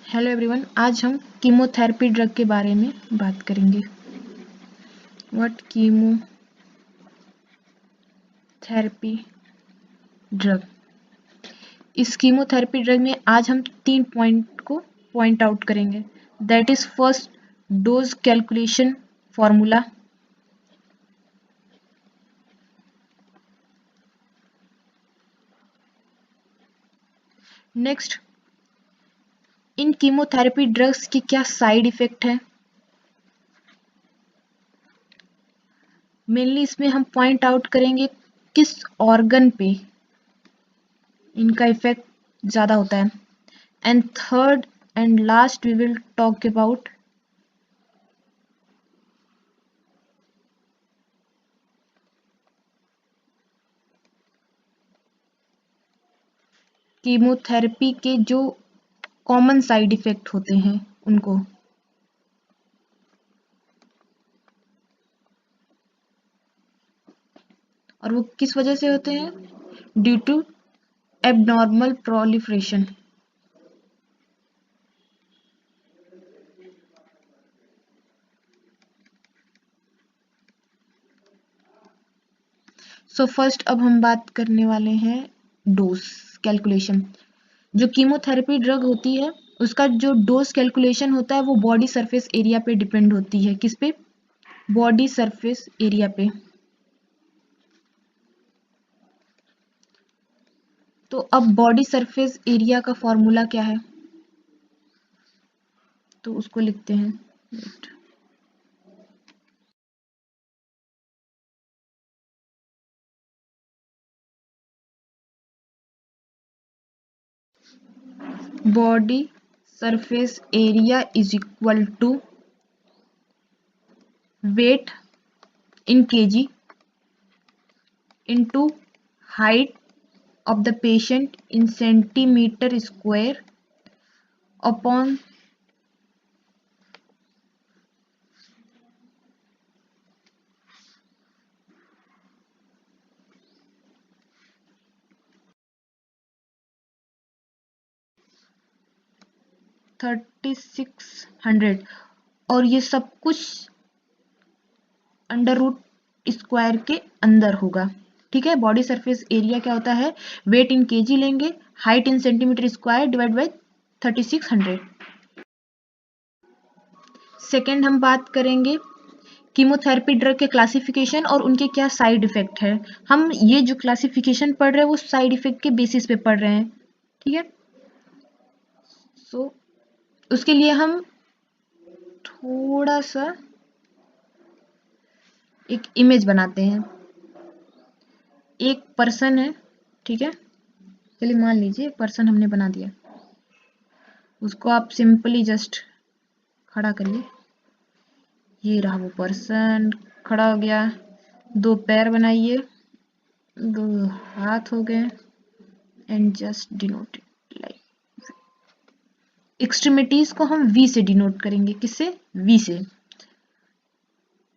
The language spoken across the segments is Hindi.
हेलो एवरीवन, आज हम कीमोथेरेपी ड्रग के बारे में बात करेंगे। What chemotherapy drug. इस कीमोथेरेपी ड्रग में आज हम 3 पॉइंट को पॉइंट आउट करेंगे। That is first, dose calculation formula. Next, in chemotherapy drugs की क्या साइड इफेक्ट है। मेनली इसमें हम पॉइंट आउट करेंगे किस ऑर्गन पे इनका इफेक्ट ज़्यादा होता है। And third and last, we will talk about chemotherapy के जो कॉमन साइड इफेक्ट होते हैं उनको। और वो किस वजह से होते हैं? Due to abnormal proliferation. So first अब हम बात करने वाले हैं डोज कैलकुलेशन। जो कीमोथेरेपी ड्रग होती है उसका जो डोज कैलकुलेशन होता है वो बॉडी सरफेस एरिया पे डिपेंड होती है। किस पे? बॉडी सरफेस एरिया पे। तो अब बॉडी सरफेस एरिया का फॉर्मूला क्या है, तो उसको लिखते हैं। Body surface area is equal to weight in kg into height of the patient in centimeter square upon thirty six hundred. और ये सब कुछ अंडर रूट स्क्वायर के अंदर होगा। ठीक है। बॉडी सरफेस एरिया क्या होता है? वेट इन केजी लेंगे, height in centimetre square divide by 3600। Second हम बात करेंगे कीमोथेरेपी ड्रग के क्लासिफिकेशन और उनके क्या साइड इफेक्ट है। हम ये जो क्लासिफिकेशन पढ़ रहे हैं वो साइड इफेक्ट के बेसिस पे पढ़ रहे हैं। ठीक है। सो उसके लिए हम थोड़ा सा एक इमेज बनाते हैं। एक पर्सन है, ठीक है। चलिए मान लीजिए एक पर्सन हमने बना दिया। उसको आप सिंपली जस्ट खड़ा करिए। ये रहा वो पर्सन, खड़ा हो गया। 2 पैर बनाइए, 2 हाथ हो गए and just denote like. Extremities को हम वी से डिनोट करेंगे। किससे? वी से।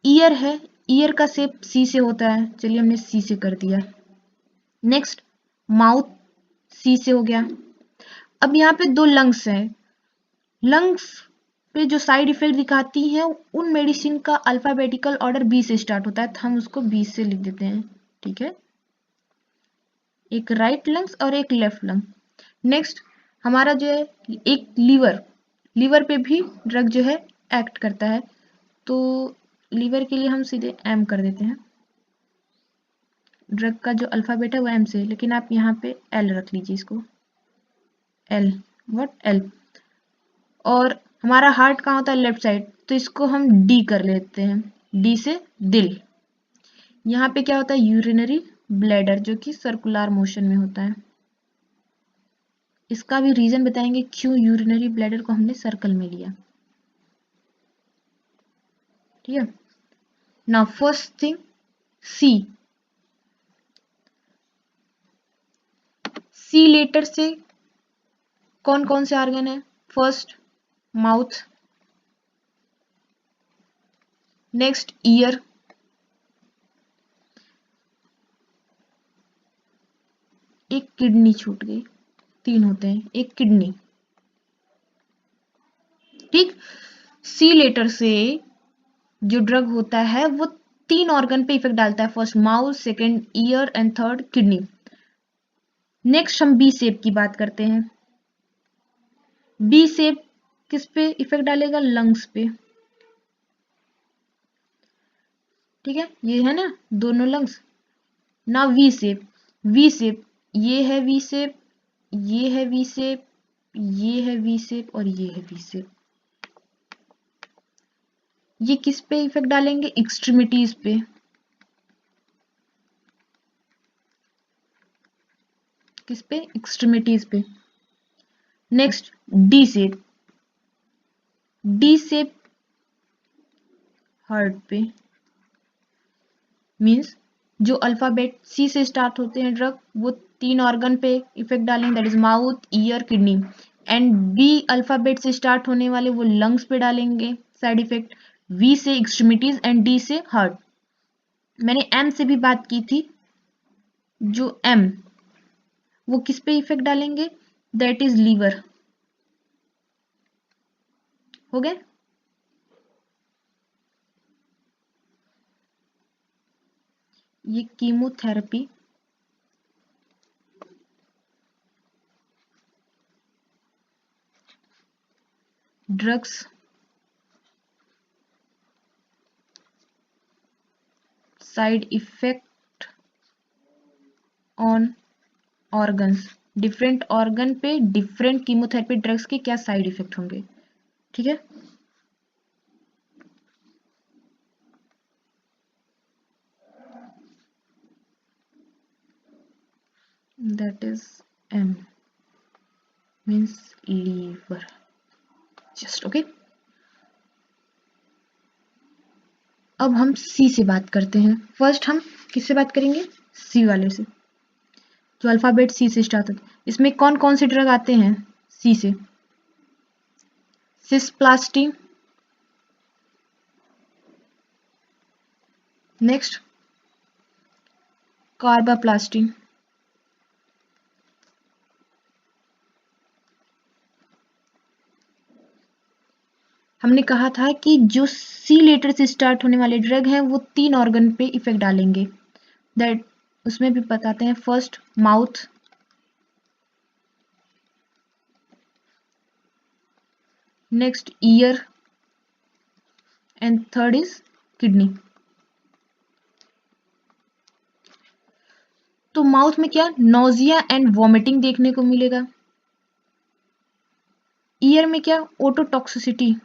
ईयर है, ईयर का शेप सी से होता है। चलिए हमने सी से कर दिया। नेक्स्ट, माउथ सी से हो गया। अब यहाँ पे 2 लंग्स हैं। लंग्स पे जो साइड इफेक्ट दिखाती हैं उन मेडिसिन का अल्फाबेटिकल ऑर्डर बी से स्टार्ट होता है, तो हम उसको बी से लिख देते हैं। ठीक है। एक राइट लंग्स और एक लेफ्ट लंग। नेक्स्ट हमारा जो है एक लीवर, लीवर पे भी ड्रग जो है एक्ट करता है। तो लीवर के लिए हम सीधे एम कर देते हैं। ड्रग का जो अल्फाबेट है वो एम से, लेकिन आप यहाँ पे एल रख लीजिए इसको। L, what? एल। और हमारा हार्ट कहाँ होता है? लेफ्ट साइड, तो इसको हम डी कर लेते हैं। डी से दिल। यहाँ पे क्या होता है? यूरिनरी ब्लैडर, जो कि सर्कुलर मोशन में होता है। इसका भी रीजन बताएंगे क्यों यूरिनरी ब्लैडर को हमने सर्कल में लिया। ठीक है। नाउ फर्स्ट थिंग, सी। सी लेटर से कौन कौन से ऑर्गन है? फर्स्ट माउथ, नेक्स्ट ईयर, एक किडनी छूट गई। 3 होते हैं, एक किडनी, ठीक, सी लेटर से जो ड्रग होता है वो 3 ऑर्गन पे इफेक्ट डालता है, first mouth, second year and third kidney. Next हम बी सेप की बात करते हैं। बी सेप किस पे इफेक्ट डालेगा? लंग्स पे। ठीक है, ये है ना दोनों लंग्स। ना वी सेप, वी सेप ये है वी सेप, ये है वी सेप, ये है वी सेप और ये है वी सेप। ये किस पे इफेक्ट डालेंगे? एक्सट्रीमिटीज पे। किस पे? एक्सट्रीमिटीज पे। नेक्स्ट डी सेप, डी सेप हार्ट पे। मींस जो अल्फाबेट सी से स्टार्ट होते हैं ड्रग वो 3 ऑर्गन पे इफेक्ट डालेंगे, that is mouth, ear, kidney. And B alphabet से स्टार्ट होने वाले वो लंग्स पे डालेंगे साइड इफेक्ट, वी से एक्सट्रीमिटीज एंड डी से हार्ट। मैंने एम से भी बात की थी, जो एम वो किस पे इफेक्ट डालेंगे? That is liver. हो गए? ये chemotherapy drugs side effect on organs, different organ पे डिफरेंट कीमोथेरेपी ड्रग्स के क्या साइड इफेक्ट होंगे। ठीक है, that is M means liver, just okay। अब हम C से बात करते हैं। फर्स्ट हम किससे बात करेंगे? C वाले से, जो अल्फाबेट C से स्टार्ट होता है। इसमें कौन कौन से ड्रग आते हैं C से? सिस्प्लास्टिन, नेक्स्ट कार्बाप्लास्टिन, हमने कहा था कि जो सी लेटर से स्टार्ट होने वाले ड्रग हैं वो 3 ऑर्गन पे इफेक्ट डालेंगे, दैट उसमें भी बताते हैं। First mouth, next year and third is kidney. तो माउथ में क्या? नोजिया एंड वॉमिटिंग देखने को मिलेगा। ईयर में क्या? ओटोटॉक्सिसिटी।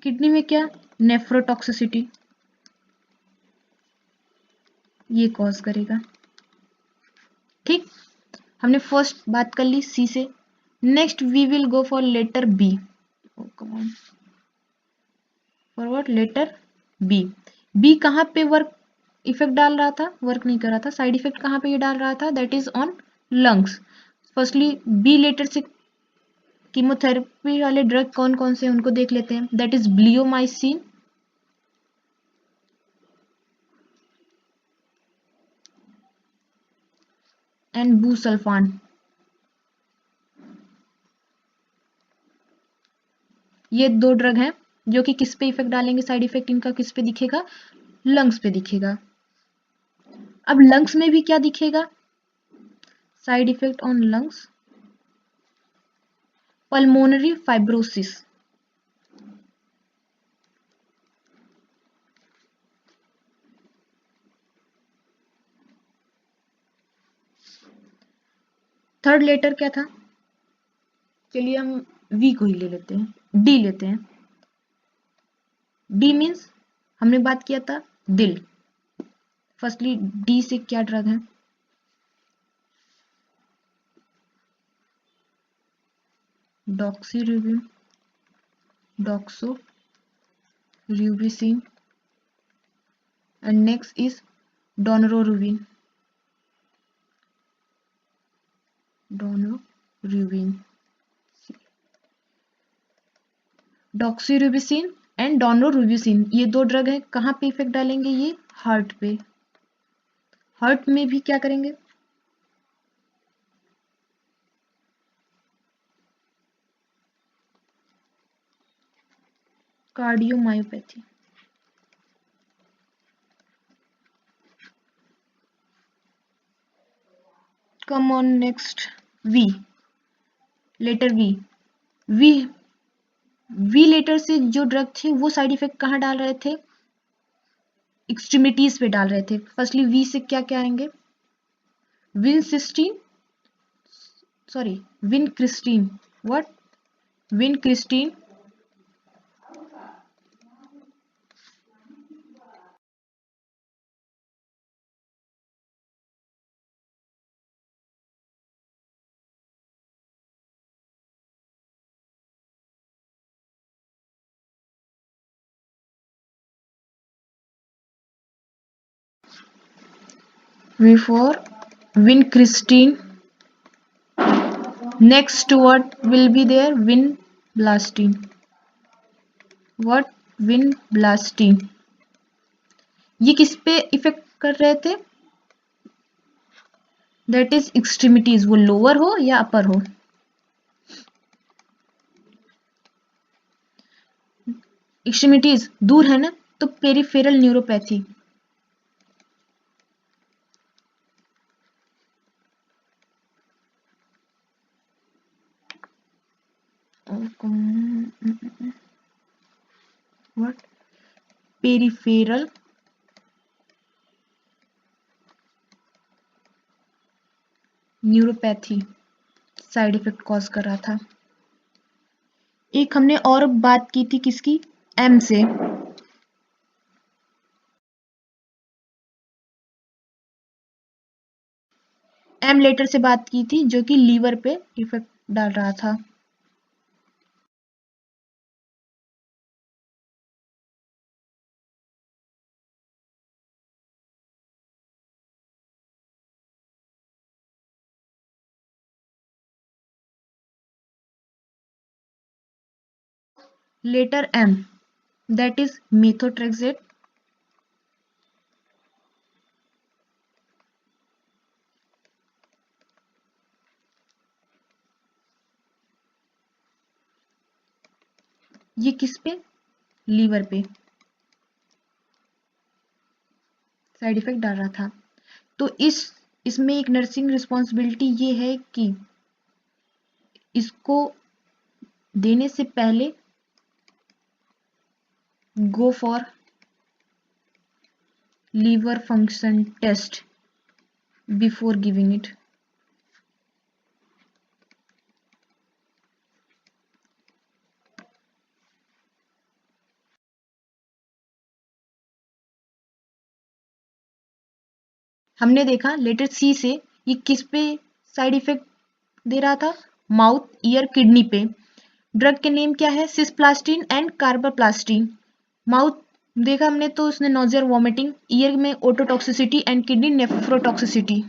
किडनी में क्या? नेफ्रोटॉक्सिसिटी, ये कॉज करेगा। ठीक, हमने फर्स्ट बात कर ली सी से। Next we will go for letter B. For what? Letter B. B कहाँ पे वर्क इफेक्ट डाल रहा था? वर्क नहीं कर रहा था, साइड इफेक्ट कहाँ पे ये डाल रहा था? That is on lungs. Firstly B letter से कीमोथेरेपी वाले ड्रग कौन कौन से उनको देख लेते हैं। That is bleomycin, and busulfan. ये 2 ड्रग हैं जो कि किस पे इफेक्ट डालेंगे? साइड इफेक्ट इनका किस पे दिखेगा? लंग्स पे दिखेगा। अब लंग्स में भी क्या दिखेगा? Side effect on lungs, pulmonary fibrosis. Third letter क्या था? चलिए हम वी को ही ले लेते हैं, डी लेते हैं। डी मीन्स हमने बात किया था दिल। फर्स्टली डी से क्या ड्रग है? Doxorubicin, doxorubicin and next is daunorubicin, daunorubicin, doxorubicin and daunorubicin. ये 2 ड्रग है, कहाँ पे इफेक्ट डालेंगे? ये हार्ट पे। हार्ट में भी क्या करेंगे? Cardiomyopathy. Come on next, V, letter V. V V letter से जो ड्रग थे वो साइड इफेक्ट कहाँ डाल रहे थे? एक्सट्रीमिटीज पे डाल रहे थे। फर्स्टली वी से क्या क्या आएंगे? Vincristine, sorry vincristine, what? Vincristine, V for vincristin. Next what will be there? Vinblastine. What? Vinblastine. ये किस पे इफेक्ट कर रहे थे? दैट इज एक्सट्रीमिटीज, वो लोअर हो या अपर हो। एक्सट्रीमिटीज दूर है ना, तो peripheral neuropathy. What? Peripheral neuropathy side effect cause कर रहा था। एक हमने और बात की थी किसकी? एम से। एम लेटर से बात की थी जो कि लीवर पे इफेक्ट डाल रहा था। Letter M, that is methotrexate. ये किस पे? लीवर पे साइड इफेक्ट डाल रहा था। तो इसमें एक नर्सिंग रिस्पॉन्सिबिलिटी ये है कि इसको देने से पहले go for liver function test before giving it. हमने देखा लेटर सी से ये किस पे साइड इफेक्ट दे रहा था? माउथ, ईयर, किडनी पे। ड्रग के नेम क्या है? सिस्प्लास्टिन एंड कार्बाप्लास्टिन। माउथ देखा हमने तो उसने नोजियर, वॉमिटिंग। ईयर में ototoxicity and kidney nephrotoxicity.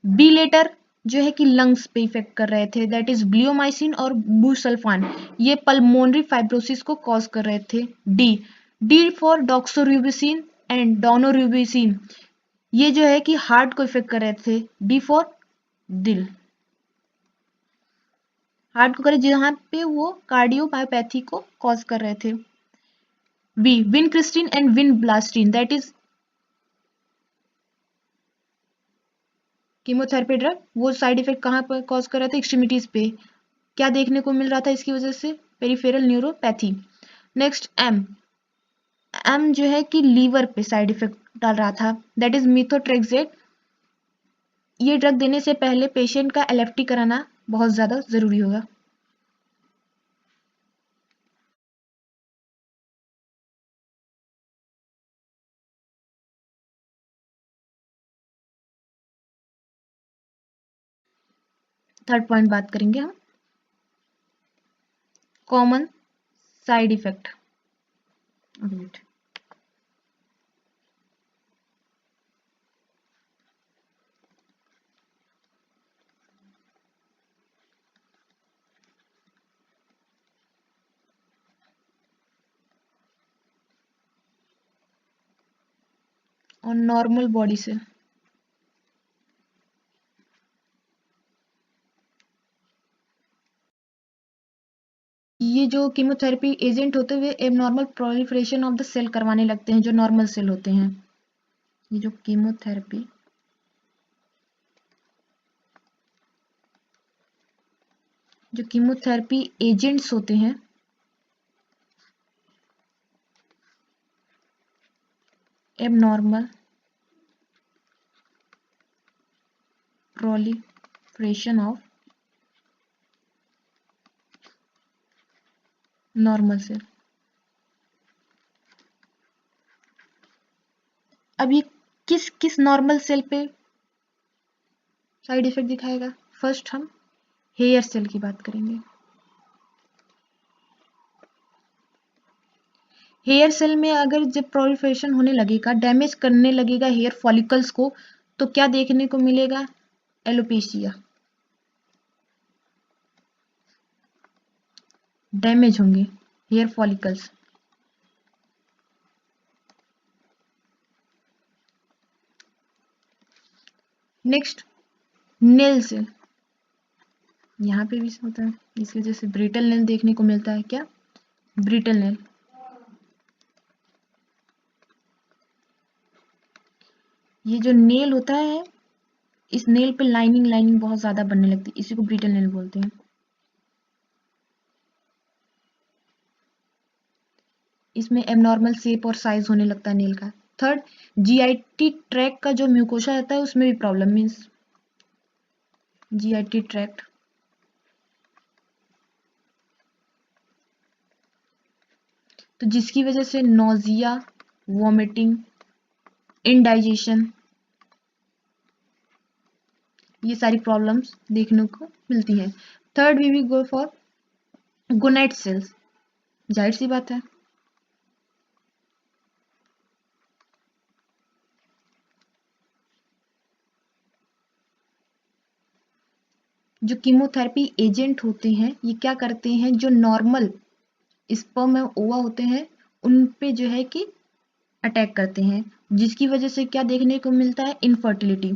B letter जो है कि लंग्स पे इफेक्ट कर रहे थे, दैट इज ब्लियोमाइसिन और बुसल्फान। ये पल्मोनरी फाइब्रोसिस को कॉज कर रहे थे। D, D for doxorubicin and डोनोरूबिसिन, ये जो है कि हार्ट को इफेक्ट कर रहे थे। डी फॉर दिल, हार्ट को करे जहां पे वो कार्डियोमायोपैथी को कॉज कर रहे थे। V, vincristine and vinblastine, that is chemotherapy drug. वो साइड इफेक्ट कहाँ पर कॉज कर रहा था? एक्सट्रीमिटीज पे। क्या देखने को मिल रहा था इसकी वजह से? Peripheral neuropathy. Next M, M जो है कि लीवर पे साइड इफेक्ट डाल रहा था, दैट इज मिथोट्रेक्सेट। ये ड्रग देने से पहले पेशेंट का एलएफटी कराना बहुत ज्यादा जरूरी होगा। थर्ड पॉइंट बात करेंगे हम, कॉमन साइड इफेक्ट। और नॉर्मल बॉडी से ये जो कीमोथेरेपी एजेंट होते हुए abnormal proliferation of the cell करवाने लगते हैं जो नॉर्मल सेल होते हैं। ये जो कीमोथेरेपी एजेंट्स होते हैं abnormal proliferation of normal cell. अब ये किस किस नॉर्मल सेल पे साइड इफेक्ट दिखाएगा? फर्स्ट हम हेयर सेल की बात करेंगे। हेयर सेल में अगर जब प्रोलिफरेशन होने लगेगा, डैमेज करने लगेगा हेयर फॉलिकल्स को, तो क्या देखने को मिलेगा? एलोपेशिया, डैमेज होंगे hair follicles. Next nail cell, यहाँ पे भी होता है, इसकी वजह से ब्रिटल नेल देखने को मिलता है। क्या? Brittle nail. ये जो नेल होता है, इस नेल पे लाइनिंग बहुत ज्यादा बनने लगती है, इसी को ब्रिटल नेल बोलते हैं। इसमें एबनॉर्मल शेप और साइज होने लगता है नेल का। थर्ड, जीआईटी ट्रैक का जो म्यूकोसा रहता है उसमें भी प्रॉब्लम, मीन्स जीआईटी ट्रैक्ट, तो जिसकी वजह से नोजिया, वॉमिटिंग, इंडाइजेशन, ये सारी प्रॉब्लम्स देखने को मिलती हैं। Third we go for gonad cells. जाहिर सी बात है, जो कीमोथेरेपी एजेंट होते हैं ये क्या करते हैं, जो नॉर्मल स्पर्म और ओवा होते हैं उन पे जो है कि अटैक करते हैं, जिसकी वजह से क्या देखने को मिलता है? इनफर्टिलिटी।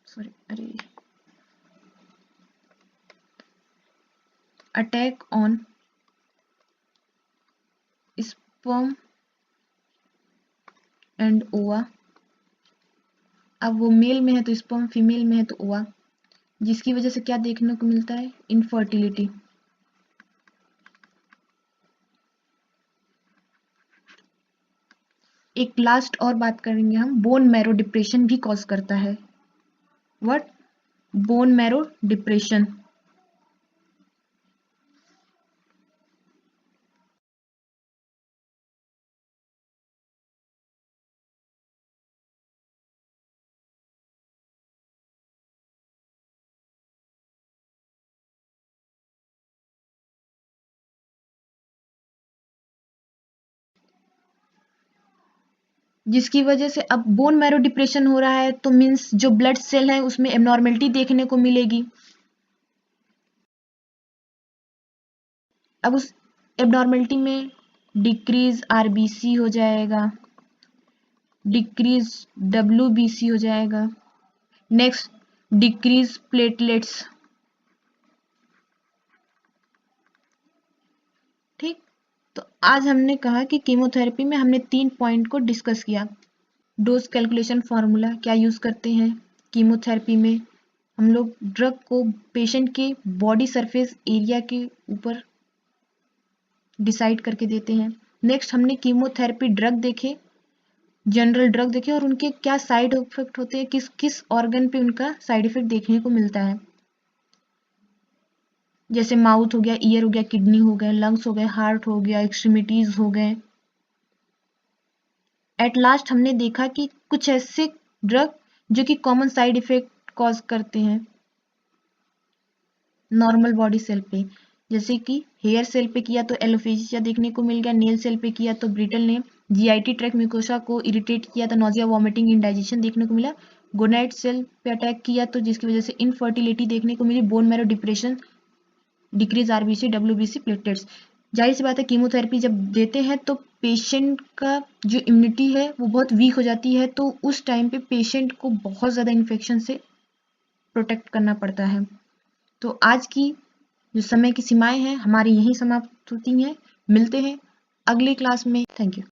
सॉरी, अरे, अटैक ऑन स्पर्म एंड ओवा। अब वो मेल में है तो स्पर्म, फीमेल में है तो ओवा, जिसकी वजह से क्या देखने को मिलता है? इनफर्टिलिटी। एक लास्ट और बात करेंगे हम, बोन मैरो डिप्रेशन भी कॉज करता है। व्हाट? Bone marrow depression. जिसकी वजह से अब बोन मैरो डिप्रेशन हो रहा है तो मीन्स जो ब्लड सेल है उसमें एबनॉर्मेलिटी देखने को मिलेगी। अब उस एबनॉर्मेलिटी में डिक्रीज आरबीसी हो जाएगा, डिक्रीज डब्ल्यूबीसी हो जाएगा, नेक्स्ट डिक्रीज प्लेटलेट्स। ठीक, तो आज हमने कहा कि कीमोथेरेपी में हमने 3 पॉइंट को डिस्कस किया। डोज कैलकुलेशन फार्मूला क्या यूज करते हैं कीमोथेरेपी में, हम लोग ड्रग को पेशेंट के बॉडी सरफेस एरिया के ऊपर डिसाइड करके देते हैं। नेक्स्ट हमने कीमोथेरेपी ड्रग देखे, जनरल ड्रग देखे और उनके क्या साइड इफेक्ट होते हैं, किस किस ऑर्गन पे उनका साइड इफेक्ट देखने को मिलता है, जैसे माउथ हो गया, ईयर हो गया, किडनी हो गए, लंग्स हो गए, हार्ट हो गया, एक्सट्रीमिटीज हो गए। एट लास्ट हमने देखा कि कुछ ऐसे ड्रग जो कि कॉमन साइड इफेक्ट कॉज करते हैं नॉर्मल बॉडी सेल पे, जैसे कि हेयर सेल पे किया तो एलोपेशिया देखने को मिल गया, नेल सेल पे किया तो brittle nail, GIT tract mucosa को इरिटेट किया तो नोजिया, वॉमिटिंग, इंडाइजेशन देखने को मिला, गोनाइड सेल पे अटैक किया तो जिसकी वजह से इनफर्टिलिटी देखने को मिली, bone marrow depression, decrease RBC, WBC, platelets. जाहिर सी बात है कीमोथेरेपी जब देते हैं तो पेशेंट का जो इम्यूनिटी है वो बहुत वीक हो जाती है, तो उस टाइम पे पेशेंट को बहुत ज़्यादा इन्फेक्शन से प्रोटेक्ट करना पड़ता है। तो आज की जो समय की सीमाएं हैं हमारी यहीं समाप्त होती हैं। मिलते हैं अगली क्लास में। Thank you.